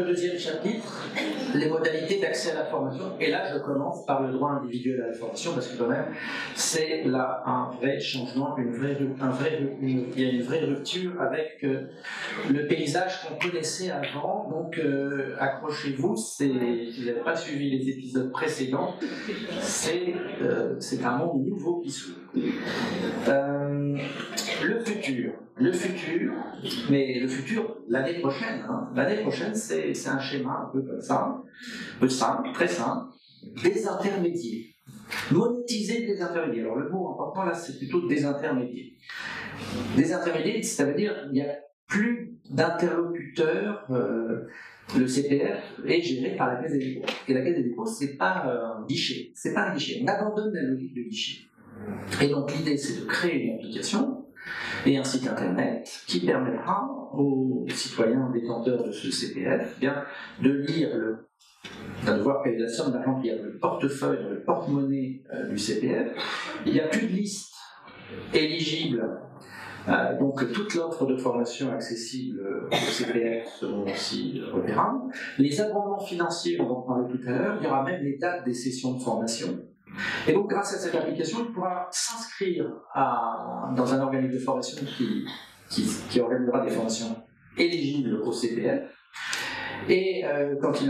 le deuxième chapitre, les modalités d'accès à la formation. Et là, je commence par le droit individuel à la formation, parce que quand même, c'est là un vrai changement, il y a une vraie rupture avec le paysage qu'on connaissait avant. Donc, accrochez-vous, si vous n'avez pas suivi les épisodes précédents, c'est un monde nouveau qui s'ouvre. Le futur, mais le futur l'année prochaine. L'année prochaine, c'est un schéma un peu comme ça, un peu simple, très simple, des intermédiaires. Monétiser des intermédiaires. Alors le mot important là, c'est plutôt des intermédiaires. Des intermédiaires, ça veut dire qu'il n'y a plus d'interlocuteurs. Le CPF est géré par la Caisse des dépôts. Et la Caisse des dépôts, c'est pas un guichet. C'est pas un guichet. On abandonne la logique de guichet. Et donc l'idée, c'est de créer une application et un site internet qui permettra aux citoyens détenteurs de ce CPF de lire de voir quelle est la somme d'argent qu'il y a dans le portefeuille, dans le porte-monnaie du CPF. Il n'y a plus de liste éligible. Donc toute l'offre de formation accessible au CPF seront aussi repérables. Les abondements financiers, on va en parler tout à l'heure, il y aura même les dates des sessions de formation. Et donc grâce à cette application, il pourra s'inscrire dans un organisme de formation qui organisera des formations éligibles au CPF. Et quand il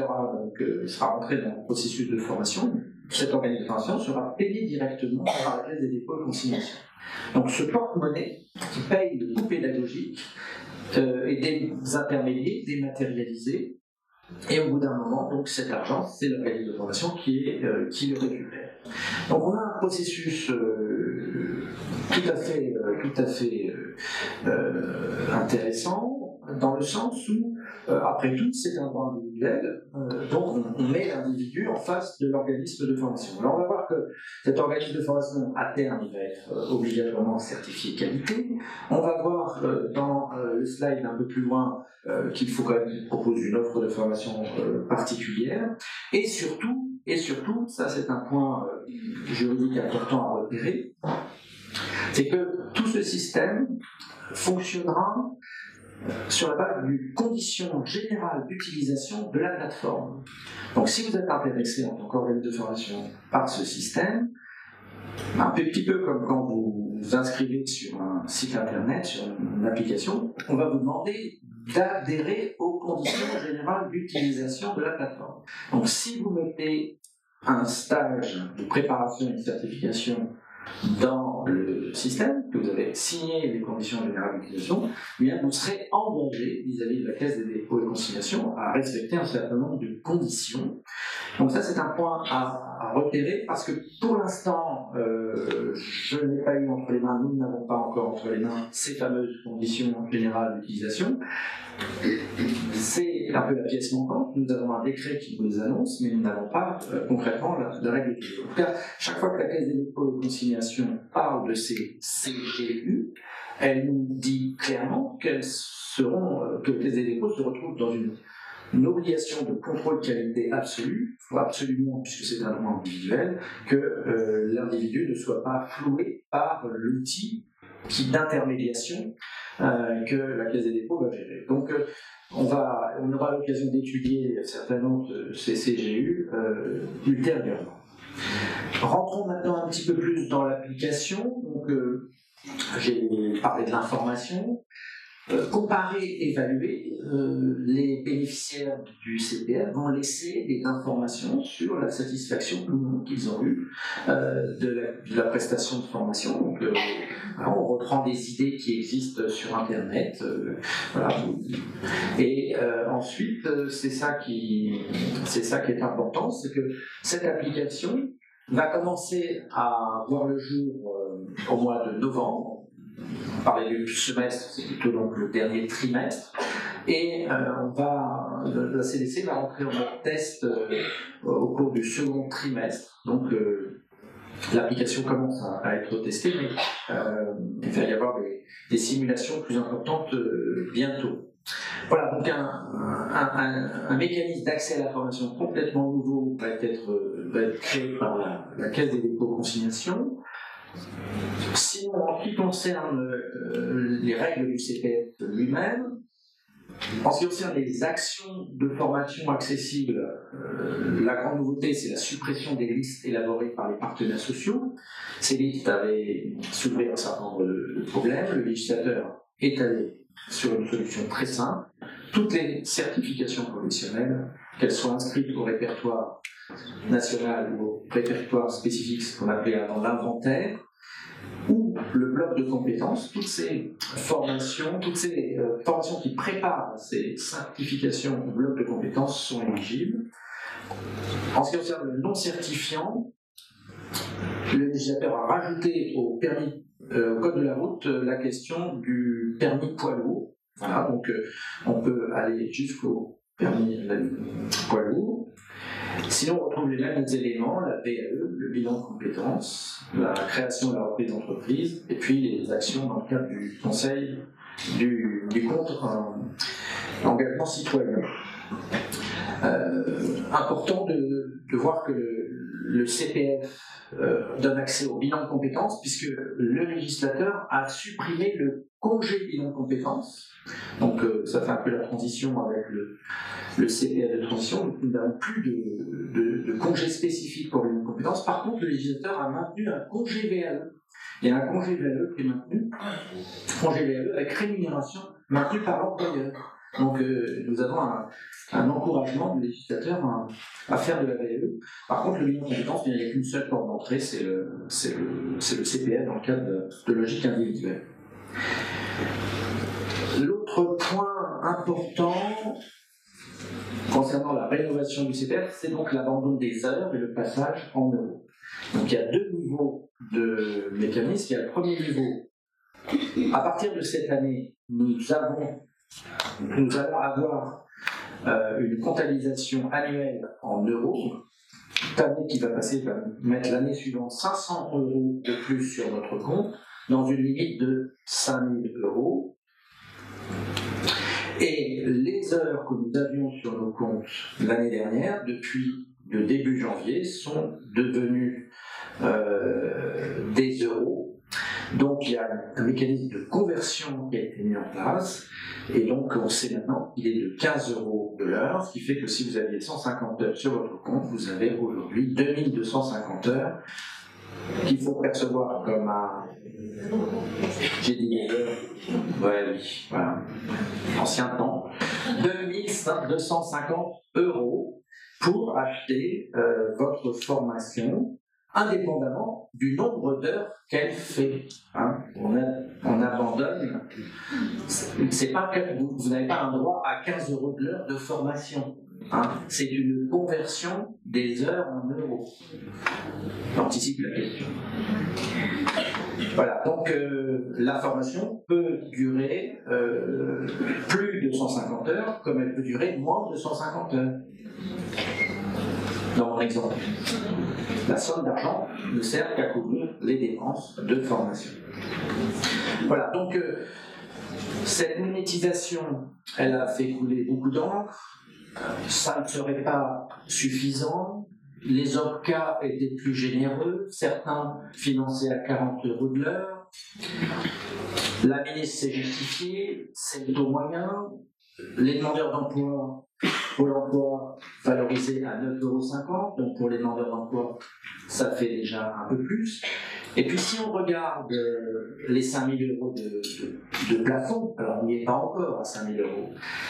sera rentré dans le processus de formation, cet organisme de formation sera payé directement par la Caisse des dépôts et consignations. Donc ce porte-monnaie qui paye le coût pédagogique et des intermédiaires dématérialisés, et au bout d'un moment, donc cet argent, c'est l'organisme de formation qui le récupère. Donc on a un processus tout à fait intéressant, dans le sens où, après tout, c'est un droit individuel, donc on met l'individu en face de l'organisme de formation. Alors on va voir que cet organisme de formation, à terme, il va être obligatoirement certifié qualité. On va voir dans le slide un peu plus loin qu'il faut quand même qu'il propose une offre de formation particulière. Et surtout, ça c'est un point juridique important à repérer, c'est que tout ce système fonctionnera sur la base d'une condition générale d'utilisation de la plateforme. Donc si vous êtes intéressé en tant qu'organisme de formation par ce système, un petit peu comme quand vous vous inscrivez sur un site internet, sur une application, on va vous demander d'adhérer aux conditions générales d'utilisation de la plateforme. Donc si vous mettez un stage de préparation et de certification dans le système, que vous avez signé les conditions générales d'utilisation, vous serez engagé vis-à-vis de la Caisse des dépôts et consignations à respecter un certain nombre de conditions. Donc ça, c'est un point à repérer, parce que pour l'instant, je n'ai pas eu entre les mains, nous n'avons pas encore entre les mains ces fameuses conditions générales d'utilisation. C'est un peu la pièce manquante. Nous avons un décret qui nous les annonce, mais nous n'avons pas concrètement la règle du jeu. En tout cas, chaque fois que la Caisse des dépôts et consignations parle de ces CGU, elle nous dit clairement que la Caisse des dépôts se retrouve dans une obligation de contrôle qualité absolue. Il faut absolument, puisque c'est un droit individuel, que l'individu ne soit pas floué par l'outil d'intermédiation que la Caisse des dépôts va gérer. Donc on aura l'occasion d'étudier certainement ces CGU ultérieurement. Rentrons maintenant un petit peu plus dans l'application. Donc j'ai parlé de l'information. Comparer, évaluer, les bénéficiaires du CPF vont laisser des informations sur la satisfaction qu'ils ont eue de la prestation de formation. Donc, on reprend des idées qui existent sur Internet. Voilà. Et ensuite, c'est ça qui est important, c'est que cette application va commencer à voir le jour au mois de novembre. On parlait du semestre, c'est plutôt donc le dernier trimestre, et la CDC va rentrer en mode test au cours du second trimestre. Donc l'application commence à être testée, mais il va y avoir des simulations plus importantes bientôt. Voilà, donc un mécanisme d'accès à la formation complètement nouveau va être créé par la Caisse des dépôts et consignations. Sinon, en ce qui concerne les règles du CPF lui-même, En ce qui concerne les actions de formation accessibles, la grande nouveauté, c'est la suppression des listes élaborées par les partenaires sociaux. Ces listes avaient soulevé un certain nombre de problèmes. Le législateur est allé sur une solution très simple. Toutes les certifications professionnelles, qu'elles soient inscrites au répertoire national ou au répertoire spécifique, ce qu'on appelait avant l'inventaire, ou le bloc de compétences, toutes ces formations qui préparent ces certifications au bloc de compétences sont éligibles. En ce qui concerne le non certifiant, le législateur a rajouté au code de la route la question du permis poids lourd. Voilà, donc on peut aller jusqu'au permis poids lourd. Sinon, on retrouve les mêmes éléments, la VAE, le bilan de compétences, la création de la reprise d'entreprise, et puis les actions dans le cadre du conseil du compte engagement citoyen. Important de voir que le CPF donne accès au bilan de compétences, puisque le législateur a supprimé le congé bilan de compétences. Donc ça fait un peu la transition avec le CPF de transition. Donc, nous n'avons plus de congé spécifique pour le bilan de compétences. Par contre, le législateur a maintenu un congé VAE. Il y a un congé VAE qui est maintenu, congé VAE avec rémunération maintenu par l'employeur. Donc nous avons un encouragement du législateur à faire de la VAE. Par contre, le bilan de compétences, il n'y a qu'une seule porte d'entrée, c'est le CPF dans le cadre de logique individuelle. L'autre point important concernant la rénovation du CPF, c'est donc l'abandon des heures et le passage en euros. Donc il y a deux niveaux de mécanismes. Il y a le premier niveau. À partir de cette année, nous allons avoir une comptabilisation annuelle en euros. Cette année qui va passer va mettre l'année suivante 500 € de plus sur notre compte, dans une limite de 5 000 €. Et les heures que nous avions sur nos comptes l'année dernière, depuis le début janvier, sont devenues des euros. Donc il y a un mécanisme de conversion qui a été mis en place, et donc on sait maintenant qu'il est de 15 € de l'heure, ce qui fait que si vous aviez 150 heures sur votre compte, vous avez aujourd'hui 2250 heures qu'il faut percevoir comme un... J'ai dit les heures, ouais, oui, voilà, ancien temps, 2250 € pour acheter votre formation, indépendamment du nombre d'heures qu'elle fait. Hein. On abandonne. C'est pas que vous n'avez pas un droit à 15 € de l'heure de formation. Hein. C'est une conversion des heures en euros. J'anticipe la question. Voilà, donc la formation peut durer plus de 150 heures, comme elle peut durer moins de 150 heures. Dans mon exemple, la somme d'argent ne sert qu'à couvrir les dépenses de formation. Voilà, donc cette monétisation, elle a fait couler beaucoup d'encre. Ça ne serait pas suffisant. Les OPCA étaient plus généreux, certains finançaient à 40 € de l'heure. La ministre s'est justifiée, c'est le taux moyen. Les demandeurs d'emploi, Pôle emploi valorisé à 9,50 €, donc pour les demandeurs d'emploi, ça fait déjà un peu plus. Et puis si on regarde les 5 000 € de plafond, alors on n'y est pas encore à 5 000 €,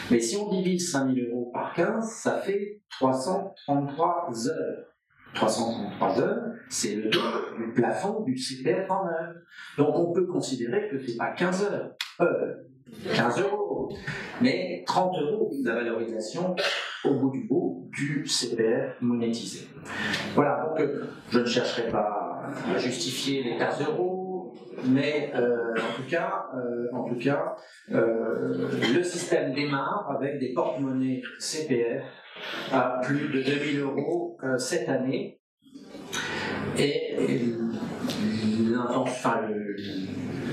mais si on divise 5 000 € par 15, ça fait 333 heures. 333 heures, c'est le double du plafond du CPF en heure. Donc on peut considérer que ce n'est pas 15 heures, 15 €, mais 30 € de la valorisation au bout du CPF monétisé. Voilà, donc je ne chercherai pas à justifier les 15 €, mais en tout cas, le système démarre avec des porte-monnaies CPF à plus de 2 000 € cette année. Et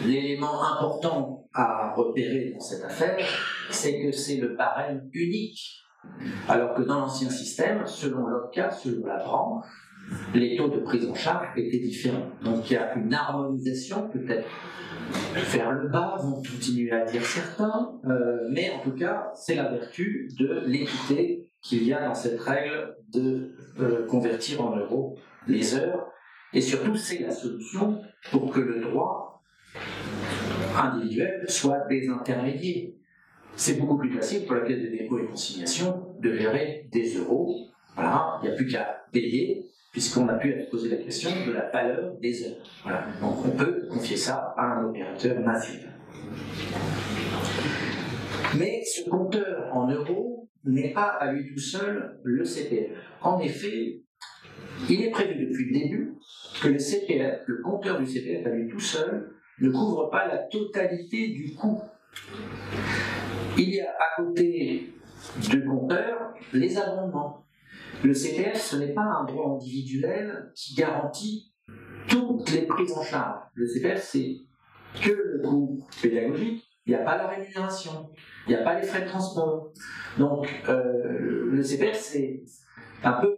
l'élément important à repérer dans cette affaire, c'est que c'est le barème unique. Alors que dans l'ancien système, selon l'OPCA, selon la branche, les taux de prise en charge étaient différents. Donc il y a une harmonisation peut-être vers le bas, vont continuer à dire certains, mais en tout cas, c'est la vertu de l'équité qu'il y a dans cette règle de convertir en euros les heures, et surtout c'est la solution pour que le droit individuel soit désintermédié. C'est beaucoup plus facile pour la Caisse des dépôts et consignations de gérer des euros. Voilà, il n'y a plus qu'à payer, puisqu'on a pu se poser la question de la valeur des heures. Voilà. Donc on peut confier ça à un opérateur national. Mais ce compteur en euros n'est pas à lui tout seul le CPF. En effet, il est prévu depuis le début que le CPF, le compteur du CPF à lui tout seul, ne couvre pas la totalité du coût. Il y a à côté du compteur les abondements. Le CPF, ce n'est pas un droit individuel qui garantit toutes les prises en charge. Le CPF, c'est que le coût pédagogique, il n'y a pas la rémunération, il n'y a pas les frais de transport. Donc, le CPF, c'est un peu...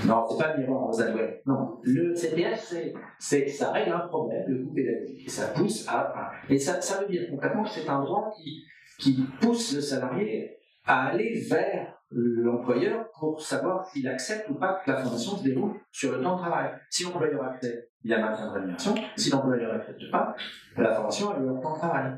non, c'est pas le miroir aux alouettes. Non, le CPF, ça règle un problème, le coût pédagogique. Et ça pousse à... Et ça veut dire concrètement que c'est un droit qui pousse le salarié à aller vers l'employeur pour savoir s'il accepte ou pas que la formation se déroule sur le temps de travail. Si l'employeur accepte, il y a maintien de rémunération. Si l'employeur n'accepte pas, la formation a eu leur temps de travail.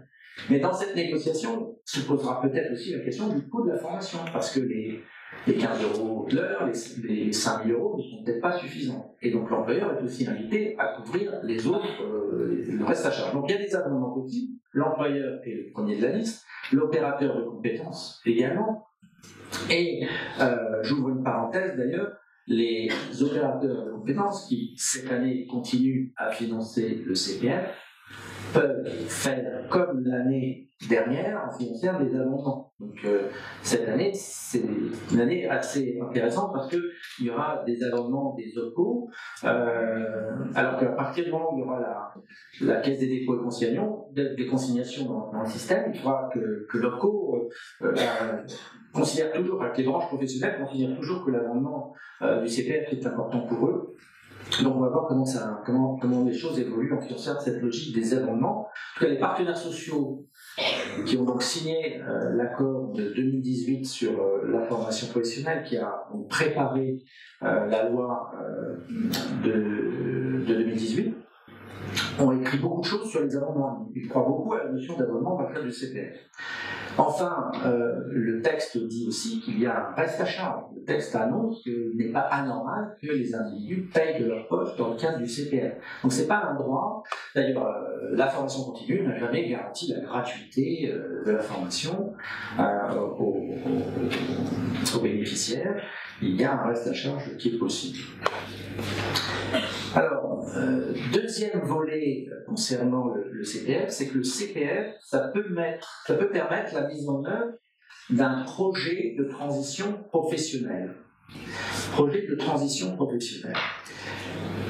Mais dans cette négociation, se posera peut-être aussi la question du coût de la formation, parce que les 15 euros de l'heure, les 5 000 euros ne sont peut-être pas suffisants. Et donc l'employeur est aussi invité à couvrir les autres, le reste à charge. Donc il y a des abondements possibles. L'employeur est le premier de la liste, l'opérateur de compétences également. Et j'ouvre une parenthèse d'ailleurs, les opérateurs de compétences qui cette année continuent à financer le CPF peuvent faire comme l'année dernière en finançant des abondements. Donc cette année, c'est une année assez intéressante parce qu'il y aura des abondements des OPCO, alors qu'à partir du moment où il y aura la Caisse des dépôts et des consignations dans le système, il faudra que l'OPCO considère toujours, que les branches professionnelles considèrent toujours que l'abondement du CPF est important pour eux. Donc on va voir comment les choses évoluent en fonction de cette logique des abondements. En tout cas, les partenaires sociaux qui ont donc signé l'accord de 2018 sur la formation professionnelle, qui a donc préparé la loi de 2018, ont écrit beaucoup de choses sur les abondements. Ils croient beaucoup à la notion d'abondement à partir du CPF. Enfin, le texte dit aussi qu'il y a un reste à charge. Le texte annonce qu'il n'est pas anormal que les individus payent de leur poche dans le cadre du CPF. Donc c'est pas un droit. D'ailleurs, la formation continue n'a jamais garanti la gratuité de la formation aux bénéficiaires. Il y a un reste à charge qui est possible. Alors, deuxième volet concernant le CPF, c'est que le CPF, ça peut permettre la mise en œuvre d'un projet de transition professionnelle. Projet de transition professionnelle.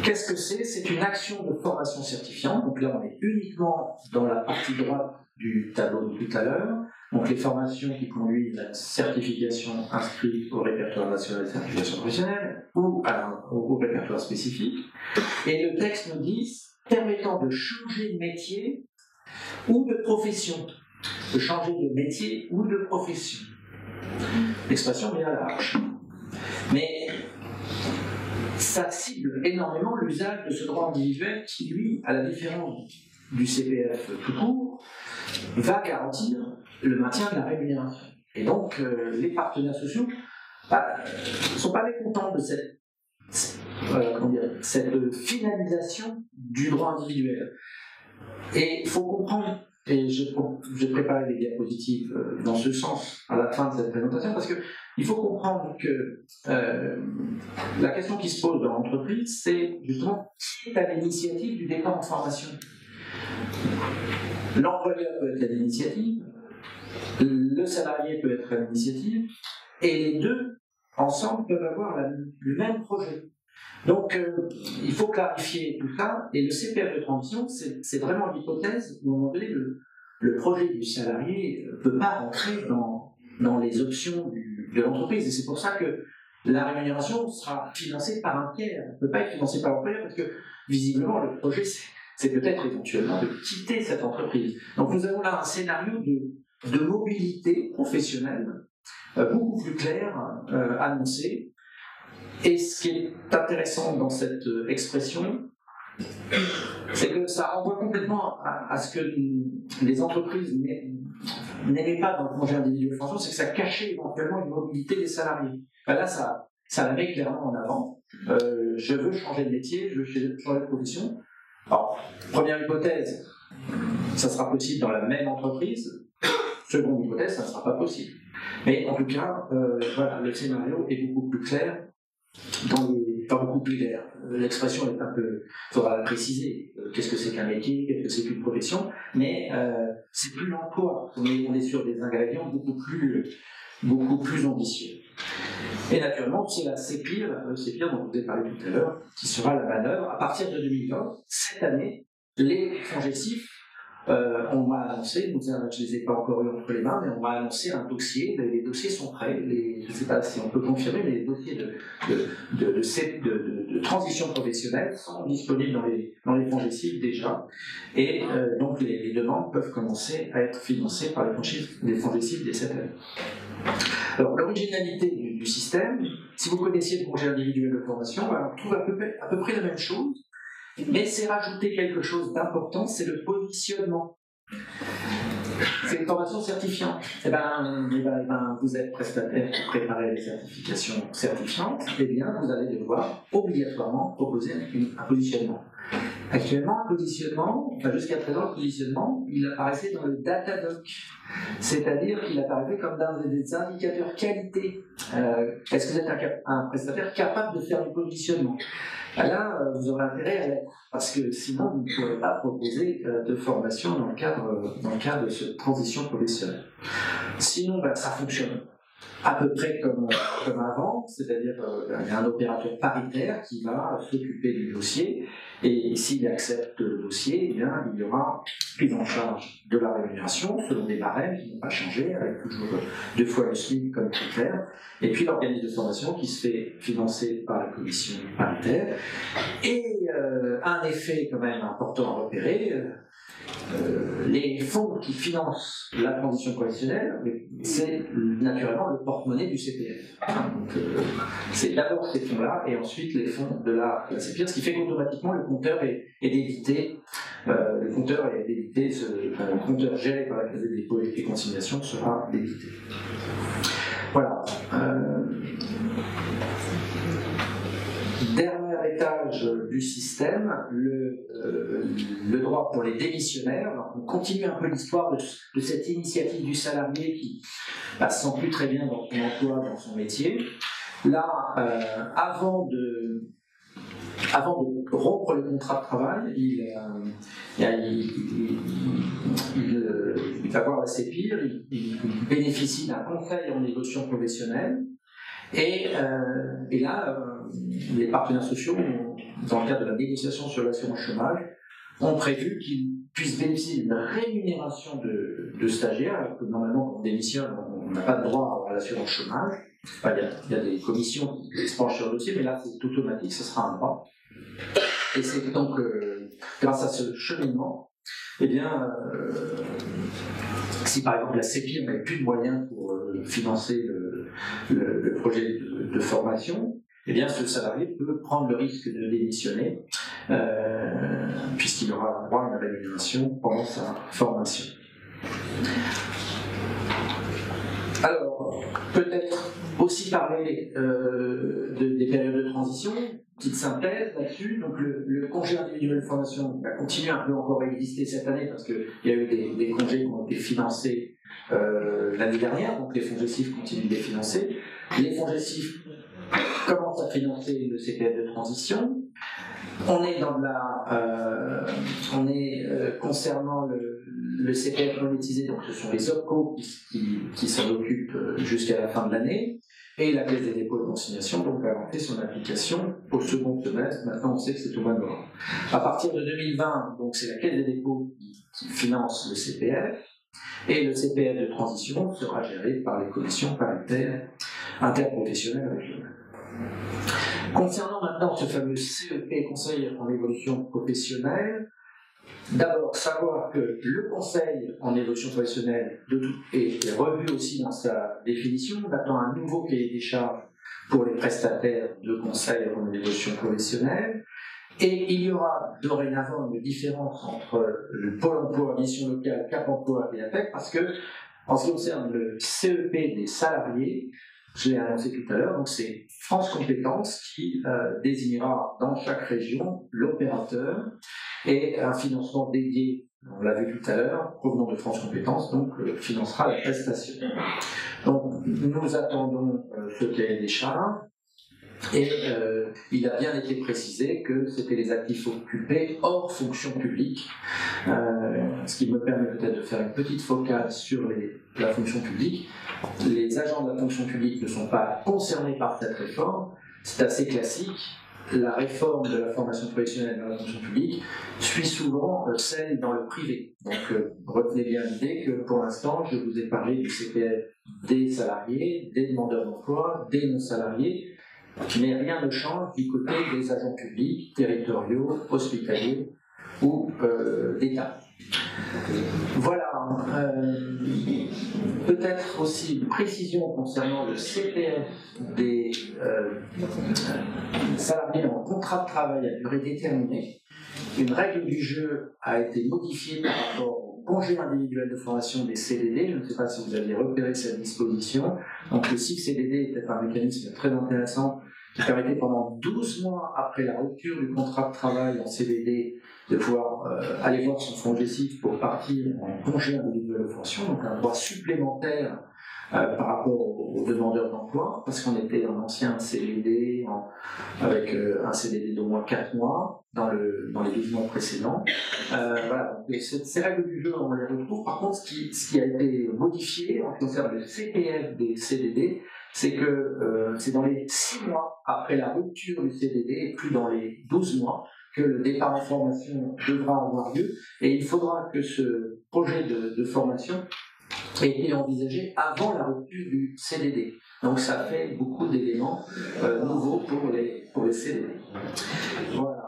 Qu'est-ce que c'est? C'est une action de formation certifiante. Donc là, on est uniquement dans la partie droite du tableau de tout à l'heure. Donc les formations qui conduisent à une certification inscrite au répertoire national de certification professionnelle ou au répertoire spécifique. Et le texte nous dit permettant de changer de métier ou de profession. De changer de métier ou de profession. L'expression est à large. Mais ça cible énormément l'usage de ce droit individuel qui, lui, à la différence du CPF tout court, va garantir le maintien de la rémunération. Et donc, les partenaires sociaux ne sont pas mécontents de cette finalisation du droit individuel. Et il faut comprendre, et j'ai préparé des diapositives dans ce sens à la fin de cette présentation, parce qu'il faut comprendre que la question qui se pose dans l'entreprise, c'est justement qui est à l'initiative du départ en formation. L'employeur peut être à l'initiative, le salarié peut être à l'initiative, et les deux, ensemble, peuvent avoir le même projet. Donc, il faut clarifier tout ça, et le CPF de transition, c'est vraiment l'hypothèse où, à un moment donné, le projet du salarié ne peut pas rentrer dans les options de l'entreprise. Et c'est pour ça que la rémunération sera financée par un tiers. Elle ne peut pas être financée par l'employeur parce que, visiblement, le projet, c'est peut-être éventuellement de quitter cette entreprise. Donc nous avons là un scénario de mobilité professionnelle beaucoup plus clair, annoncé. Et ce qui est intéressant dans cette expression, c'est que ça renvoie complètement à ce que les entreprises n'aimaient pas dans le congé individuel formation, c'est que ça cachait éventuellement une mobilité des salariés. Ben là, ça la met clairement en avant. Je veux changer de métier, je veux changer de profession. Alors, première hypothèse, ça sera possible dans la même entreprise. Seconde hypothèse, ça ne sera pas possible. Mais en tout cas, voilà, le scénario est beaucoup plus clair. Pas beaucoup plus clair. L'expression est un peu, il faudra la préciser. Qu'est-ce que c'est qu'un métier, qu'est-ce que c'est qu'une profession, mais c'est plus l'emploi. On est sur des ingrédients beaucoup plus ambitieux. Et naturellement, c'est la CEPIR dont je vous ai parlé tout à l'heure, qui sera la manœuvre. À partir de 2020, cette année, les FONGECIF, on m'a annoncé, je ne les ai pas encore eu entre les mains, mais on m'a annoncé un dossier, les dossiers sont prêts, je ne sais pas si on peut confirmer, mais les dossiers de transition professionnelle sont disponibles dans les FONGECIF déjà, et donc les demandes peuvent commencer à être financées par les FONGECIF dès cette année. Alors l'originalité du système, si vous connaissiez le congé individuel de formation, on trouve à peu près la même chose, mais c'est rajouter quelque chose d'important, c'est le positionnement. C'est une formation certifiante. Vous êtes prestataire pour préparer les certifications certifiantes, vous allez devoir obligatoirement proposer un positionnement. Actuellement, jusqu'à présent, le positionnement, il apparaissait dans le Datadoc, c'est-à-dire qu'il apparaissait comme dans des indicateurs qualité. Est-ce que vous êtes un prestataire capable de faire du positionnement? Là, vous aurez intérêt à l'être, parce que sinon, vous ne pourrez pas proposer de formation dans le cadre de cette transition professionnelle. Sinon, ça fonctionne à peu près comme avant, c'est-à-dire il y a un opérateur paritaire qui va s'occuper du dossier, et s'il accepte le dossier, il y aura prise en charge de la rémunération selon des barèmes qui ne vont pas changer, avec toujours 2 fois le SMIC comme critère, et puis l'organisme de formation qui se fait financer par la commission paritaire, et un effet quand même important à repérer, les fonds qui financent la transition professionnelle, c'est naturellement le porte-monnaie du CPF. Donc, c'est d'abord ces fonds-là et ensuite les fonds de la CPF, ce qui fait qu'automatiquement le compteur est débité. Le compteur géré par la Caisse des dépôts et consignations sera débité. Voilà. Dernier étage du système, le droit pour les démissionnaires. Alors, on continue un peu l'histoire de cette initiative du salarié qui ne se sent plus très bien dans son emploi, dans son métier. Là, avant de rompre le contrat de travail, il va voir la CEPIR, il bénéficie d'un conseil en négociation professionnelle. Et là, les partenaires sociaux, dans le cadre de la négociation sur l'assurance chômage, ont prévu qu'ils puissent bénéficier d'une rémunération de stagiaires, alors que normalement, quand on démissionne, on n'a pas de droit à l'assurance chômage. Enfin, il y a des commissions qui se penchent sur le dossier, mais là, c'est automatique, ce sera un droit. Et c'est donc, grâce à ce cheminement, si par exemple la CEPIR n'avait plus de moyens pour financer le projet de formation, ce salarié peut prendre le risque de démissionner puisqu'il aura droit à une rémunération pendant sa formation. Alors, peut-être aussi parler des périodes de transition, petite synthèse là-dessus. Donc le congé individuel de formation va continuer un peu encore à exister cette année parce qu'il y a eu des congés qui ont été financés l'année dernière, donc les FONGECIF continuent de les financer. Les FONGECIF commencent à financer le CPF de transition. On est concernant le CPF monétisé, donc ce sont les OPCO qui s'en occupent jusqu'à la fin de l'année, et la Caisse des dépôts et consignations donc a lancé son application au second semestre. Maintenant on sait que c'est au mois de novembre. À partir de 2020, donc c'est la Caisse des dépôts qui finance le CPF, et le CPF de transition sera géré par les commissions paritaires interprofessionnelles régionales. Concernant maintenant ce fameux CEP, Conseil en évolution professionnelle, d'abord savoir que le Conseil en évolution professionnelle est revu aussi dans sa définition. On attend un nouveau cahier des charges pour les prestataires de conseil en évolution professionnelle. Et il y aura dorénavant une différence entre le Pôle emploi, mission locale, Cap emploi et APEC, parce que, en ce qui concerne le CEP des salariés, je l'ai annoncé tout à l'heure, donc c'est France Compétences qui désignera dans chaque région l'opérateur et un financement dédié, on l'a vu tout à l'heure, provenant de France Compétences, donc financera la prestation. Donc nous attendons ce cahier des charges. Et il a bien été précisé que c'était les actifs occupés hors fonction publique, ce qui me permet peut-être de faire une petite focale sur la fonction publique. Les agents de la fonction publique ne sont pas concernés par cette réforme, c'est assez classique. La réforme de la formation professionnelle dans la fonction publique suit souvent celle dans le privé. Donc retenez bien l'idée que pour l'instant, je vous ai parlé du CPF des salariés, des demandeurs d'emploi, des non-salariés, mais rien ne change du côté des agents publics, territoriaux, hospitaliers ou d'État. Voilà. Peut-être aussi une précision concernant le CPF des salariés en contrat de travail à durée déterminée. Une règle du jeu a été modifiée par rapport au congé individuel de formation des CDD. Je ne sais pas si vous aviez repéré cette disposition. Donc le CDD était un mécanisme très intéressant qui permettait pendant 12 mois après la rupture du contrat de travail en CDD de pouvoir aller voir son fonds GESIF pour partir en congé individuel de formation, donc un droit supplémentaire par rapport aux demandeurs d'emploi, parce qu'on était en ancien CDD avec un CDD d'au moins 4 mois dans les 12 mois précédents. Voilà, donc ces règles du jeu, on les retrouve. Par contre, ce qui a été modifié en ce qui concerne le CPF des CDD, c'est que c'est dans les 6 mois après la rupture du CDD et plus dans les 12 mois que le départ en formation devra avoir lieu, et il faudra que ce projet de formation ait été envisagé avant la rupture du CDD. Donc ça fait beaucoup d'éléments nouveaux pour les CDD. Voilà.